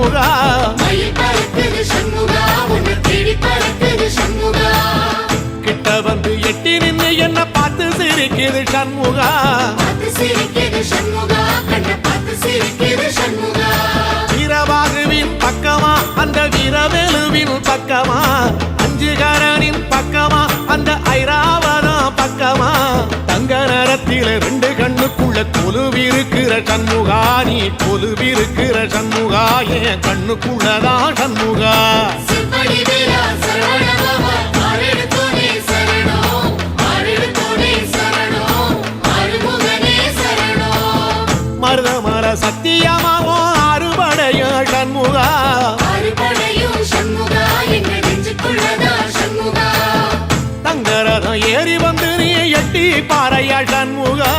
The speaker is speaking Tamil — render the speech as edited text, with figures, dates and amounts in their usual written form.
சண்முகா கிட்ட வந்து எட்டி நின்று என்ன பார்த்து சிரிக்குது சண்முகா வீரபாகுவின் பக்கமா அந்த வீரவேலுவின் பக்கமா அஞ்சுகரனின் பக்கமா அந்த ஐராவதம் பக்கமா தங்க நேரத்தில ரெண்டு கண்ணுக்குள்ள கொலுவிருக்கிற சண்முகா நீ கொலுவிருக்கிற சண்முகா என் கண்ணுக்குள்ளதான் சண்முகா மருதமர சத்தியமாவோ அறுபடைய சண்முகா தங்கரதம் ஏறி வந்து நீ எட்டி பாறையா சண்முகா